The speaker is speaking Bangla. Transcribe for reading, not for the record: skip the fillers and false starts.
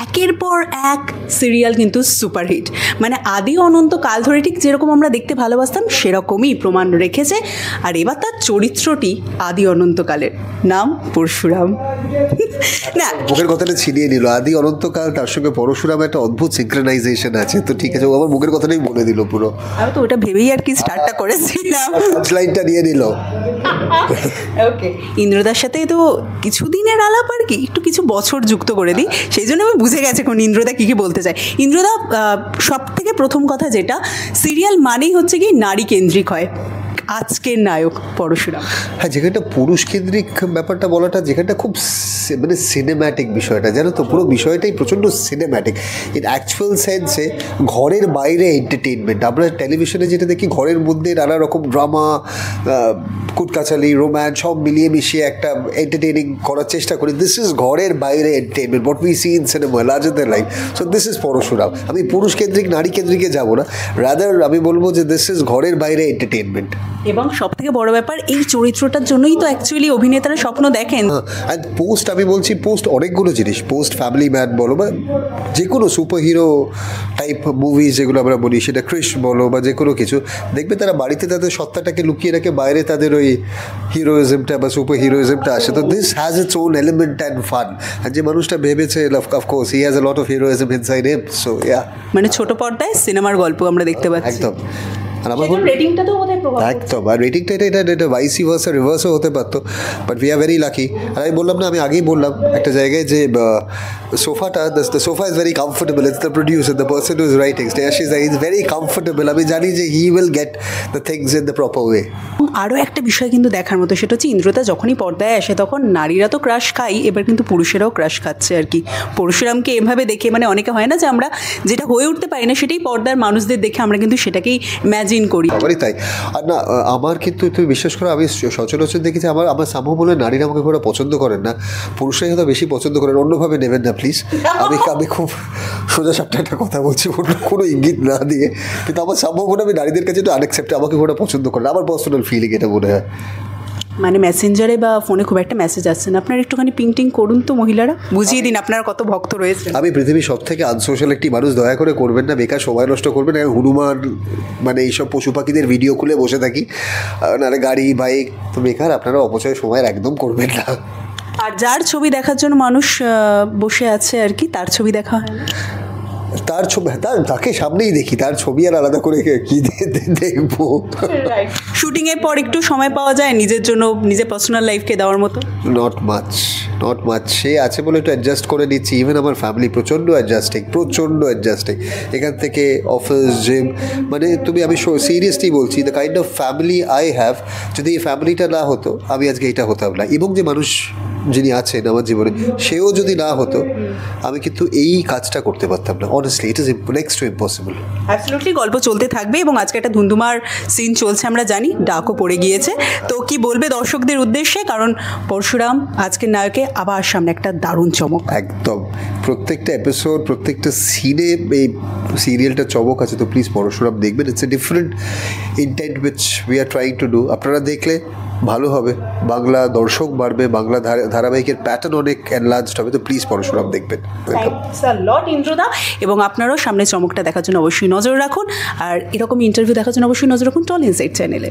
একের পর এক সিরিয়াল কিন্তু সুপারহিট, মানে আদি অনন্তকাল ধরে ঠিক যেরকম আমরা দেখতে ভালোবাসতাম সেরকমই প্রমাণ রেখেছে। আর এবার তার চরিত্রটি আদি অনন্তকালের, নাম পরশুরাম। না, মুখের কথাটা ছিনিয়ে নিল, আদি অনন্তকাল তার সঙ্গে পরশুরাম একটা অদ্ভুত সিনক্রোনাইজেশন আছে। তো ঠিক আছে, ও আমার মুখের কথাটাই বলে দিল পুরো। আমি তো ওটা ভেবেই আর কি স্টার্টটা করেছিলাম, লাইনটা নিয়ে নিল। ওকে, ইন্দ্রদার সাথে তো কিছুদিনের আলাপ আর কি, একটু কিছু বছর যুক্ত করে দিই, সেই জন্য আমি বুঝে গেছে কোন ইন্দ্রদা কী কী বলতে চায়। ইন্দ্রদা, সব থেকে প্রথম কথা যেটা, সিরিয়াল মানেই হচ্ছে কি নারী কেন্দ্রিক হয়। আজকের নায়ক পরশুরাম, হ্যাঁ, যেখানটা পুরুষ কেন্দ্রিক ব্যাপারটা বলাটা, যেখানটা খুব মানে সিনেম্যাটিক বিষয়টা, জানো তো, পুরো বিষয়টাই প্রচণ্ড সিনেম্যাটিক ইন অ্যাকচুয়াল সেন্সে। ঘরের বাইরে এন্টারটেনমেন্ট, আমরা টেলিভিশনে যেটা দেখি ঘরের মধ্যে নানা রকম ড্রামা, কুটকাচালি, রোম্যান্স সব মিলিয়ে মিশিয়ে একটা এন্টারটেনিং করার চেষ্টা করি। দিস ইজ ঘরের বাইরে entertainment, what we see in cinema, larger than life. So this is Parashuram. আমি পুরুষ কেন্দ্রিক নারী কেন্দ্রিকে যাবো না, রাদার আমি বলবো যে দিস ইজ ঘরের বাইরে এন্টারটেনমেন্ট। এবং সব থেকে বড় ব্যাপার, এই চরিত্রটার জন্যই তো অ্যাকচুয়ালি অভিনেতারা স্বপ্ন দেখেন। অ্যান্ড পোস্ট, আমি বলছি পোস্ট অনেকগুলো জিনিস, পোস্ট ফ্যামিলি ম্যান বলো বা যে কোনো সুপার হিরো টাইপ মুভিজ যেগুলো আমরা বলি, সেটা ক্রিশ বলো বা যে কোনো কিছু, দেখবে তারা বাড়িতে তাদের সত্তাটাকে লুকিয়ে রাখে, বাইরে তাদের ওই হিরোইজমটা বা সুপার হিরোইজমটা আসে। তো this has its own element and fun. আর যে মানুষটা ভেবেছে, of course he has a lot of heroism inside him. So yeah, মানে ছোট পর্দায় সিনেমার গল্প আমরা দেখতে পাচ্ছি। একদম। আর আমার রেটিংটা তো বোধহয় প্রভাব, একদম। আর রেটিংটা এটা ভাইসি ভার্সা রিভার্সও হতে পারতো, but we are very lucky. আর আমি বললাম না, আমি আগেই বললাম একটা জায়গায় যে সোফাটা, the sofa is very comfortable. It's the producer, the person who is writing, is very comfortable. আমি জানি যে he will get the things in the proper way. আরও একটা বিষয় কিন্তু দেখার মতো, সেটা হচ্ছে ইন্দ্রতা যখনই পর্দায় আসে তখন নারীরা তো ক্রাশ খাই, এবার কিন্তু পুরুষেরাও ক্রাশ খাচ্ছে আর কি পরশুরামকে এভাবে দেখে। মানে অনেকে হয় না যে আমরা যেটা হয়ে উঠতে পারি না সেটাই পর্দার মানুষদের দেখে আমরা কিন্তু সেটাকেই ইম্যাজিন করি। আমারই তাই। আর না, আমার কিন্তু তুমি বিশ্বাস করো, আমি সচরাচর দেখেছি, আমার সম্ভব হলে নারীরা আমাকে খুব পছন্দ করেন না, পুরুষরাই হয়তো বেশি পছন্দ করেন। অন্যভাবে নেবেন না প্লিজ, আমি খুব সোজা সাপটা একটা কথা বলছি, কোনো ইঙ্গিত না দিয়ে। কিন্তু আমার সম্ভব হলে আমি নারীদের কাছে একটু আনএক্সেপ্ট, আমাকে খুব পছন্দ করেন, আমার পার্সোনাল ফিলিং এটা মনে হয়। মানে মেসেঞ্জারে বা ফোনে খুব একটা মেসেজ আসছে না, আপনার একটুখানি পিং করুন তো মহিলারা, বুঝিয়ে দিন আপনার কত ভক্ত রয়েছে। আমি পৃথিবীর সব থেকে আনসোশ্যাল একটি মানুষ, দয়া করে করবেন না, বেকার সময় নষ্ট করবেন না। হনুমান মানে এইসব পশু পাখিদের ভিডিও খুলে বসে থাকি, নাহলে গাড়ি বাইক, তো বেকার আপনারা অপচয় সময়ের একদম করবেন না। আর যার ছবি দেখার জন্য মানুষ বসে আছে আর কি, তার ছবি দেখা হয় না, তার ছবি তাকে সামনেই দেখি, তার ছবি আর আলাদা করে কি দেখবো। শুটিংয়ের পর একটু সময় পাওয়া যায় নিজের জন্য, নিজের পার্সোনাল লাইফকে দেওয়ার মতো? Not much. সে আছে বলে একটু অ্যাডজাস্ট করে নিচ্ছি। ইভেন আমার ফ্যামিলি প্রচণ্ড অ্যাডজাস্টিং। এখান থেকে অফিস, জিম, মানে আমি সিরিয়াসলি বলছি, the kind of family I have, যদি এই ফ্যামিলিটা না হতো আমি আজকে এটা হতাম না। এবং যে মানুষ যিনি আছেন আমার জীবনে, সেও যদি না হতো আমি কিন্তু এই কাজটা করতে পারতাম না। Honestly it is next to impossible. Absolutely, গল্প চলতে থাকবে এবং আজকে একটা ধুমধুমার সিন চলছে আমরা জানি, ডাকও পড়ে গিয়েছে। তো কি বলবে দর্শকদের উদ্দেশ্যে, কারণ পরশুরাম আজকের নায়কে আবার সামনে একটা দারুণ চমক। একদম, প্রত্যেকটা এপিসোড, প্রত্যেকটা সিনে এই সিরিয়ালটা চমক আছে। তো প্লিজ পরশুরাম দেখবেন, it's a different intent which we are trying to do. আপনারা দেখলে ভালো হবে, বাংলা দর্শক বাড়বে, বাংলা ধারাবাহিকের প্যাটার্ন অনেক এনলার্জড হবে। তো প্লিজ পরশুরাম দেখবেন। থ্যাঙ্কস আ লট ইন্দ্রদা, এবং আপনারাও সামনে চমকটা দেখার জন্য অবশ্যই নজর রাখুন, আর এরকম ইন্টারভিউ দেখার জন্য অবশ্যই নজর রাখুন টল ইনসাইড চ্যানেলে।